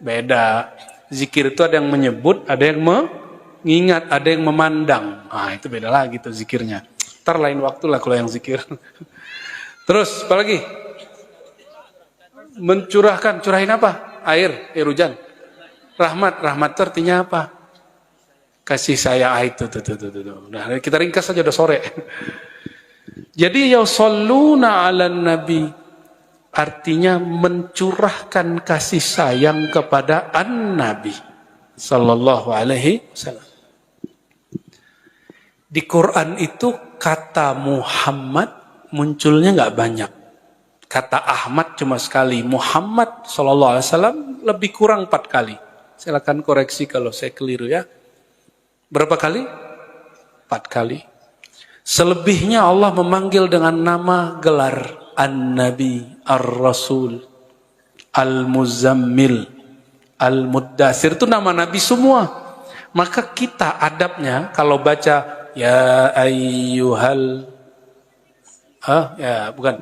Beda. Zikir itu ada yang menyebut, ada yang mengingat, ada yang memandang. Nah, itu beda lagi tuh zikirnya. Ntar lain waktu lah kalau yang zikir. Terus, apa lagi? Mencurahkan. Curahin apa? Air hujan. Rahmat. Rahmat itu artinya apa? Kasih saya itu. Nah, kita ringkas saja udah sore. Jadi yusalluna 'alan nabi artinya mencurahkan kasih sayang kepada an-nabi sallallahu alaihi wasallam. Di Quran itu kata Muhammad munculnya nggak banyak. Kata Ahmad cuma sekali. Muhammad sallallahu alaihi wasallam lebih kurang 4 kali. Silakan koreksi kalau saya keliru ya. Berapa kali? 4 kali. Selebihnya Allah memanggil dengan nama gelar An-Nabi, Ar-Rasul, Al-Muzammil, Al-Muddathir. Itu nama Nabi semua. Maka kita adabnya kalau baca ya ayyuhal bukan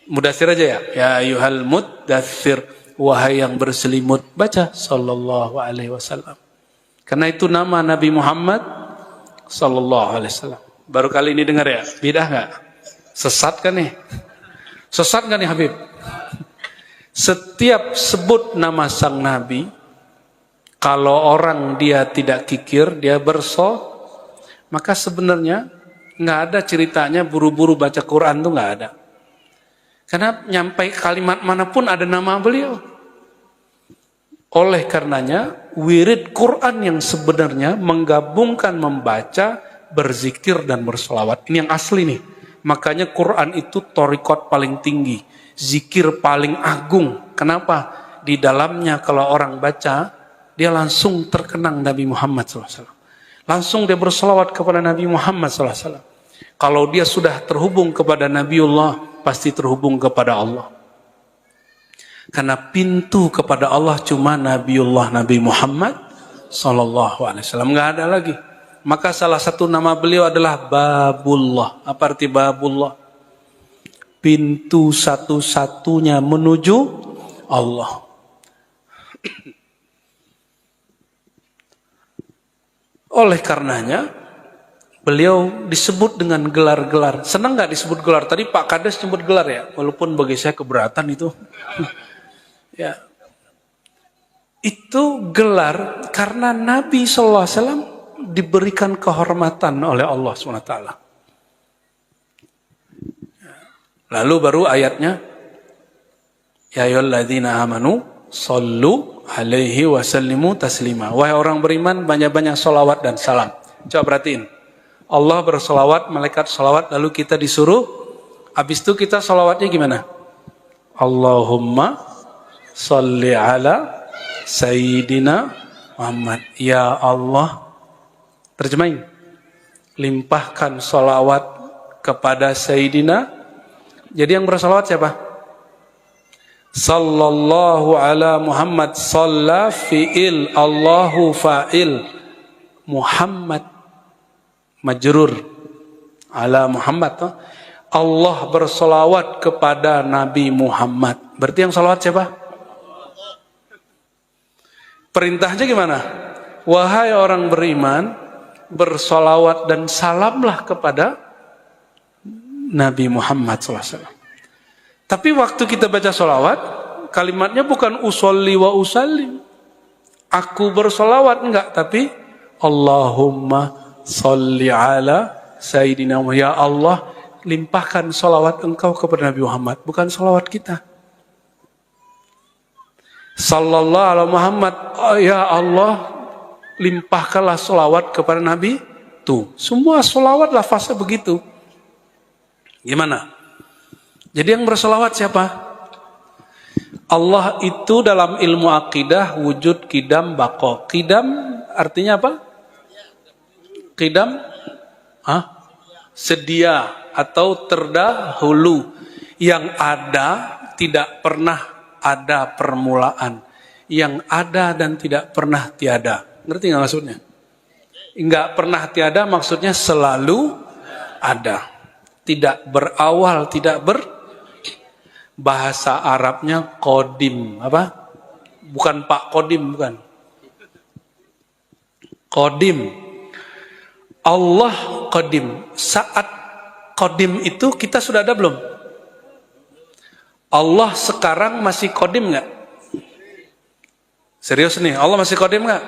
Mudathir aja ya. Ya ayyuhal muddathir, wahai yang berselimut, baca sallallahu alaihi wasallam. Karena itu nama Nabi Muhammad sallallahu alaihi wasallam. Baru kali ini dengar ya? Bidah enggak? Sesat kan nih? Sesat enggak nih Habib? Setiap sebut nama sang Nabi, kalau orang dia tidak kikir, dia maka sebenarnya enggak ada ceritanya buru-buru baca Quran tuh enggak ada. Karena nyampai kalimat manapun ada nama beliau. Oleh karenanya, wirid Quran yang sebenarnya menggabungkan membaca, berzikir dan berselawat. Ini yang asli nih. Makanya Quran itu thariqat paling tinggi, zikir paling agung. Kenapa? Di dalamnya kalau orang baca, dia langsung terkenang Nabi Muhammad SAW. Langsung dia berselawat kepada Nabi Muhammad SAW. Kalau dia sudah terhubung kepada Nabiullah, pasti terhubung kepada Allah. Karena pintu kepada Allah cuma Nabiullah Nabi Muhammad SAW. Nggak ada lagi. Maka salah satu nama beliau adalah Babullah. Apa arti Babullah? pintu satu-satunya menuju Allah. Oleh karenanya, beliau disebut dengan gelar-gelar. Senang nggak disebut gelar? Tadi Pak Kades nyebut gelar ya, walaupun bagi saya keberatan itu. Ya, itu gelar karena Nabi SAW diberikan kehormatan oleh Allah SWT. Lalu baru ayatnya, ya ayyuhalladzina amanu sallu alaihi wasallimu taslima. Wahai orang beriman, banyak-banyak salawat dan salam. Coba perhatiin. Allah bersalawat, malaikat salawat, lalu kita disuruh, habis itu kita salawatnya gimana? Allahumma salli ala Sayyidina Muhammad. Ya Allah, terjemahin, limpahkan salawat kepada Sayyidina. Jadi yang bersalawat siapa? Sallallahu ala Muhammad. Salla fi'il, Allahu fa'il, Muhammad majrur ala Muhammad. Allah bersalawat kepada Nabi Muhammad. Berarti yang salawat siapa? Perintahnya gimana? Wahai orang beriman, bersalawat dan salamlah kepada Nabi Muhammad SAW. Tapi waktu kita baca salawat, kalimatnya bukan usolli wa usallim. Aku bersalawat, enggak. Tapi Allahumma salli ala Sayyidina Muhammad. Ya Allah, limpahkan salawat engkau kepada Nabi Muhammad. Bukan salawat kita. Sallallahu ala Muhammad. Oh, ya Allah, limpahkanlah salawat kepada Nabi. Tuh, semua salawat lafaznya begitu. Gimana? Jadi yang bersalawat siapa? Allah itu dalam ilmu akidah wujud, qidam, baqa. Qidam artinya apa? Qidam? Sedia atau terdahulu. Yang ada tidak pernah ada permulaan. Yang ada dan tidak pernah tiada. Ngerti nggak maksudnya? Nggak pernah tiada maksudnya selalu ada. Tidak berawal, tidak bahasa Arabnya kodim. Apa? Bukan Pak Kodim, bukan. Kodim. Allah kodim. Saat kodim itu kita sudah ada belum? Allah sekarang masih kodim nggak? Serius nih, Allah masih kodim nggak?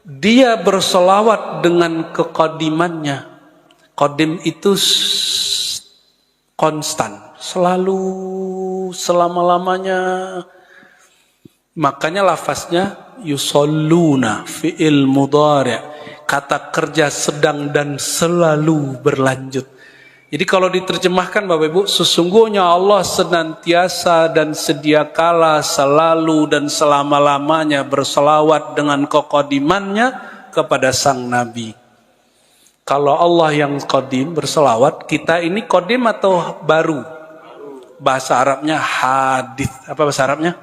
Dia bersolawat dengan kekodimannya. Kodim itu konstan, selalu, selama-lamanya. Makanya lafaznya yusalluna fi'il mudhari', kata kerja sedang dan selalu berlanjut. Jadi kalau diterjemahkan Bapak Ibu, sesungguhnya Allah senantiasa dan sedia kala selalu dan selama-lamanya berselawat dengan kekodimannya kepada sang Nabi. Kalau Allah yang kodim berselawat, kita ini kodim atau baru? Bahasa Arabnya hadis. Apa bahasa Arabnya?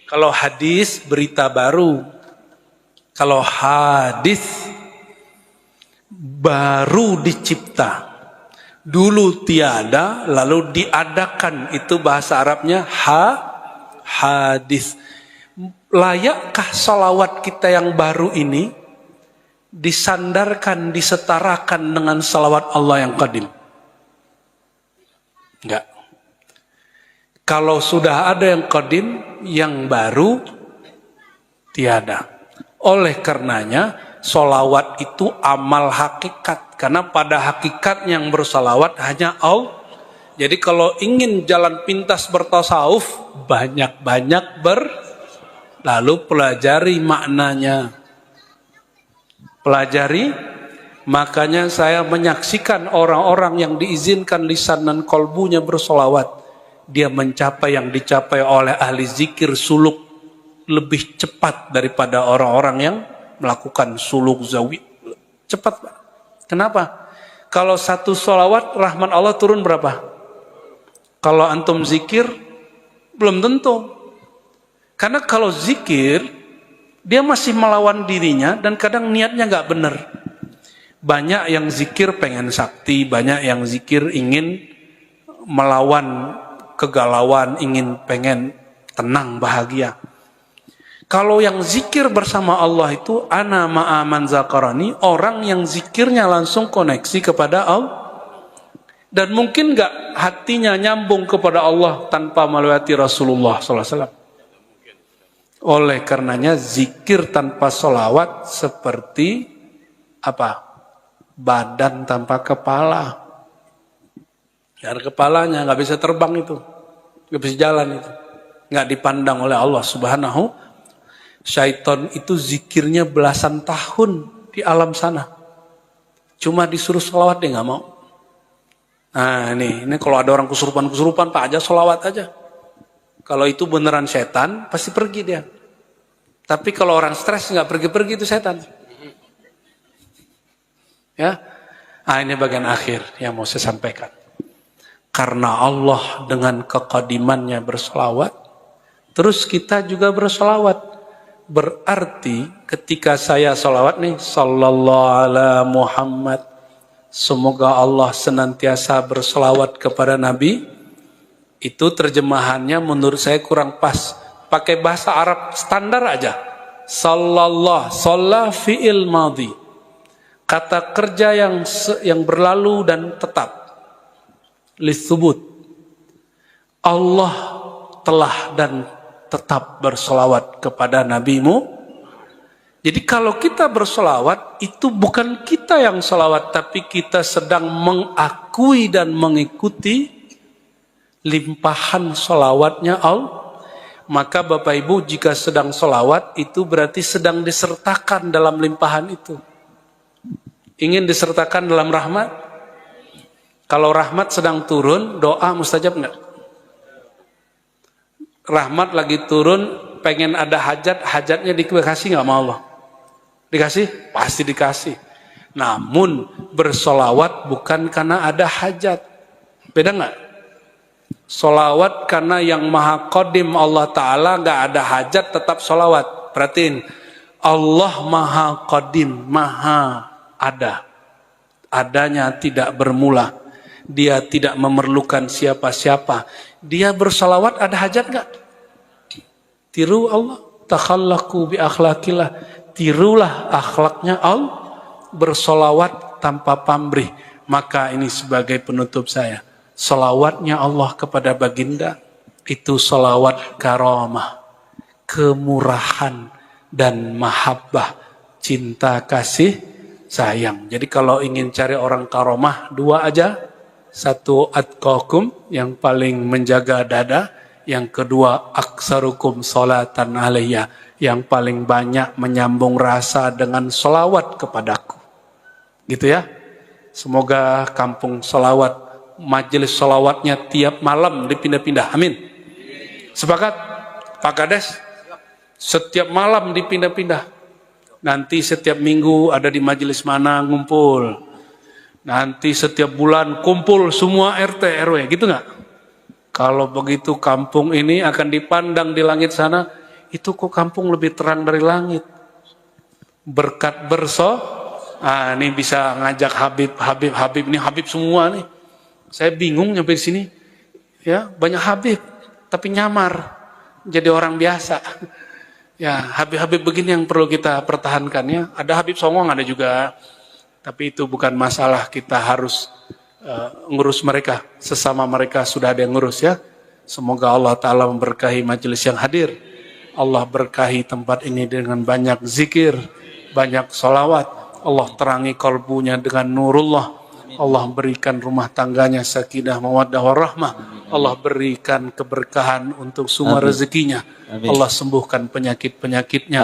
Kalau hadis berita baru. Kalau hadis baru dicipta. Dulu tiada, lalu diadakan. Itu bahasa Arabnya hadis. Layakkah salawat kita yang baru ini disandarkan, disetarakan dengan salawat Allah yang qadim? Enggak. Kalau sudah ada yang qadim, yang baru tiada. Oleh karenanya, salawat itu amal hakikat. Karena pada hakikat yang bersalawat hanya Allah. Jadi kalau ingin jalan pintas bertasawuf, banyak-banyak lalu pelajari maknanya. Pelajari, makanya saya menyaksikan orang-orang yang diizinkan lisan dan kolbunya bersolawat. Dia mencapai yang dicapai oleh ahli zikir suluk lebih cepat daripada orang-orang yang melakukan suluk zawi. Cepat, Pak. Kenapa? Kalau satu solawat, rahmat Allah turun berapa? Kalau antum zikir, belum tentu. Karena kalau zikir, dia masih melawan dirinya dan kadang niatnya nggak benar. Banyak yang zikir pengen sakti, banyak yang zikir ingin melawan kegalauan, pengen tenang, bahagia. Kalau yang zikir bersama Allah itu ana ma'aman zakarani, orang yang zikirnya langsung koneksi kepada Allah. Dan mungkin gak hatinya nyambung kepada Allah tanpa melewati Rasulullah SAW. Oleh karenanya zikir tanpa sholawat seperti apa? Badan tanpa kepala. Karena kepalanya gak bisa terbang itu, gak bisa jalan itu, gak dipandang oleh Allah Subhanahu. Syaitan itu zikirnya belasan tahun di alam sana. Cuma disuruh sholawat dia gak mau. Nah ini kalau ada orang kesurupan Pak aja sholawat aja. Kalau itu beneran setan pasti pergi dia. Tapi kalau orang stres gak pergi-pergi itu setan. Ya, nah, ini bagian akhir yang mau saya sampaikan. Karena Allah dengan kekadimannya bersolawat, terus kita juga bersolawat. Berarti ketika saya sholawat nih, sallallahu ala Muhammad, semoga Allah senantiasa bersolawat kepada Nabi, itu terjemahannya menurut saya kurang pas. Pakai bahasa Arab standar aja. Sallallahu, shalla fi'il madhi. Kata kerja yang berlalu dan tetap. Litsubut. Allah telah dan tetap bersolawat kepada nabimu. Jadi kalau kita bersolawat, itu bukan kita yang solawat, tapi kita sedang mengakui dan mengikuti limpahan solawatnya Allah. Maka Bapak Ibu jika sedang solawat, itu berarti sedang disertakan dalam limpahan itu. Ingin disertakan dalam rahmat? Kalau rahmat sedang turun, doa mustajab enggak? Rahmat lagi turun, pengen ada hajat, hajatnya dikasih nggak sama Allah? Dikasih? Pasti dikasih. Namun bersolawat bukan karena ada hajat. Beda nggak? Solawat karena yang maha qadim Allah Ta'ala nggak ada hajat tetap solawat. Perhatiin, Allah maha qadim, maha ada. Adanya tidak bermula. Dia tidak memerlukan siapa-siapa. Dia bersalawat ada hajat gak? Tiru Allah. Takhallaku bi akhlaqillah. Tirulah akhlaknya Allah. Bersalawat tanpa pamrih. Maka ini sebagai penutup saya. Salawatnya Allah kepada baginda. Itu salawat karamah. Kemurahan dan mahabbah. Cinta kasih sayang. Jadi kalau ingin cari orang karamah, dua aja. Satu atqakum, yang paling menjaga dada. Yang kedua aksarukum sholatan alayya, yang paling banyak menyambung rasa dengan sholawat kepadaku. Gitu ya. Semoga kampung sholawat, majelis sholawatnya tiap malam dipindah-pindah. Amin. Sepakat? Pak Kades? Setiap malam dipindah-pindah. Nanti setiap minggu ada di majelis mana ngumpul. Nanti setiap bulan kumpul semua RT RW, gitu nggak? Kalau begitu kampung ini akan dipandang di langit sana, itu kok kampung lebih terang dari langit. Berkat ini bisa ngajak Habib ini Habib semua nih. Saya bingung nyampe di sini, ya banyak Habib, tapi nyamar jadi orang biasa. Ya Habib begini yang perlu kita pertahankan ya. Ada Habib Songong ada juga. Tapi itu bukan masalah, kita harus ngurus mereka. Sesama mereka sudah ada yang ngurus ya. Semoga Allah Ta'ala memberkahi majelis yang hadir. Allah berkahi tempat ini dengan banyak zikir, banyak salawat. Allah terangi kalbunya dengan nurullah. Allah berikan rumah tangganya sakinah mawaddah warahmah. Allah berikan keberkahan untuk semua rezekinya. Allah sembuhkan penyakit-penyakitnya.